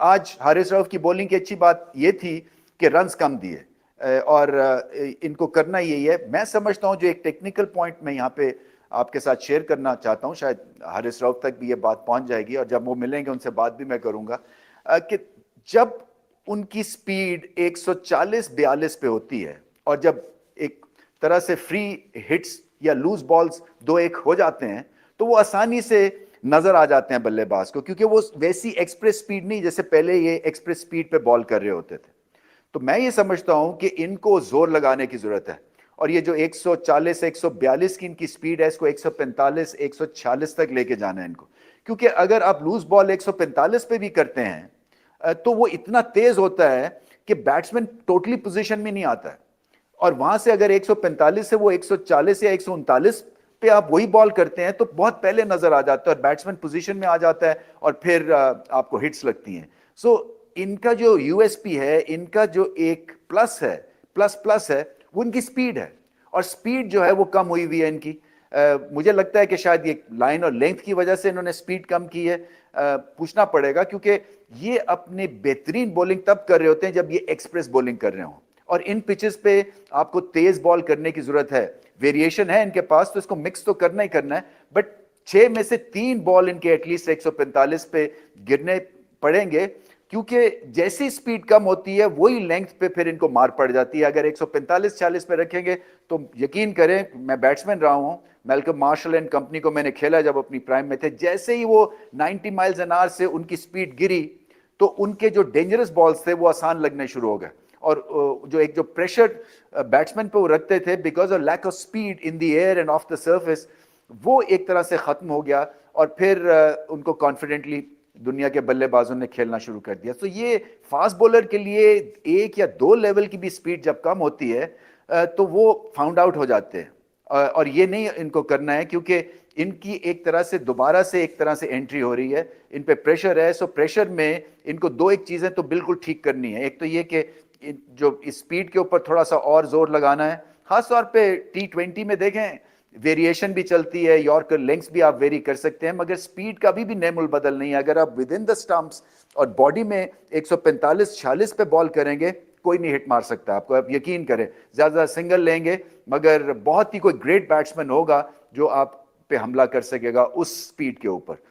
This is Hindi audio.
आज हारिस रऊफ की बॉलिंग की अच्छी बात ये थी कि रन्स कम दिए, और इनको करना यही है। मैं समझता हूं जो एक टेक्निकल पॉइंट मैं यहाँ पे आपके साथ शेयर करना चाहता हूं, शायद हारिस रऊफ तक भी ये बात पहुंच जाएगी और जब वो मिलेंगे उनसे बात भी मैं करूंगा, कि जब उनकी स्पीड 140-42 पे होती है और जब एक तरह से फ्री हिट्स या लूज बॉल्स 2-1 हो जाते हैं तो वो आसानी से नजर आ जाते हैं बल्लेबाज को, क्योंकि वो वैसी एक्सप्रेस स्पीड नहीं जैसे पहले ये एक्सप्रेस स्पीड पे बॉल कर रहे होते थे। तो मैं ये समझता हूं कि इनको जोर लगाने की जरूरत है, और ये जो 140 142 की इनकी स्पीड है, इसको 145 146 तक लेके जाना है इनको, क्योंकि अगर आप लूज बॉल 145 पे भी करते हैं तो वो इतना तेज होता है कि बैट्समैन टोटली पोजीशन में नहीं आता है, और वहां से अगर 145 से वो 140 या 139 पे आप वही बॉल करते हैं तो बहुत पहले नजर आ जाता है और बैट्समैन पोजीशन में आ जाता है और फिर आपको हिट्स लगती हैं। सो इनका जो यूएसपी है, इनका जो एक प्लस है, प्लस है, वो इनकी स्पीड है, और स्पीड जो है वो कम हुई हुई है इनकी। मुझे लगता है कि शायद ये लाइन और लेंथ की वजह से इन्होंने स्पीड कम की है। पूछना पड़ेगा, क्योंकि ये अपनी बेहतरीन बॉलिंग तब कर रहे होते हैं जब ये एक्सप्रेस बॉलिंग कर रहे हों, और इन पिचेस पे आपको तेज बॉल करने की जरूरत है। वेरिएशन है इनके पास तो इसको मिक्स तो करना ही करना है, बट 6 में से 3 बॉल इनके एटलीस्ट 145 पे गिरने पड़ेंगे, क्योंकि जैसी स्पीड कम होती है वही लेंथ पे फिर इनको मार पड़ जाती है। अगर 145-46 पे रखेंगे तो यकीन करें, मैं बैट्समैन रहा हूं, मैल्कम मार्शल एंड कंपनी को मैंने खेला जब अपनी प्राइम में थे, जैसे ही वो 90 माइल्स एन आवर से उनकी स्पीड गिरी तो उनके जो डेंजरस बॉल्स थे वो आसान लगने शुरू हो गए, और जो प्रेशर बैट्समैन पे वो रखते थे because of lack of speed in the air and of the surface, वो एक तरह से खत्म हो गया, और फिर उनको कॉन्फिडेंटली दुनिया के बल्लेबाजों ने खेलना शुरू कर दिया। तो ये फास्ट बॉलर के लिए 1 या 2 लेवल की भी स्पीड जब कम होती है तो वो फाउंड आउट हो जाते हैं, और ये नहीं इनको करना है, क्योंकि इनकी एक तरह से दोबारा से एक तरह से एंट्री हो रही है, इन पे प्रेशर है। सो प्रेशर में इनको दो एक चीजें तो बिल्कुल ठीक करनी है। एक तो ये कि जो स्पीड के ऊपर थोड़ा सा और जोर लगाना है, खासतौर पे T20 में देखें वेरिएशन भी चलती है, यॉर्कर लेंथ्स भी आप वेरी कर सकते हैं, मगर स्पीड का भी नेमुल बदल नहीं है। अगर आप विद इन द स्टंप्स और बॉडी में 145-46 पे बॉल करेंगे, कोई नहीं हिट मार सकता आपको, आप यकीन करें। ज्यादा सिंगल लेंगे, मगर बहुत ही कोई ग्रेट बैट्समैन होगा जो आप पे हमला कर सकेगा उस स्पीड के ऊपर।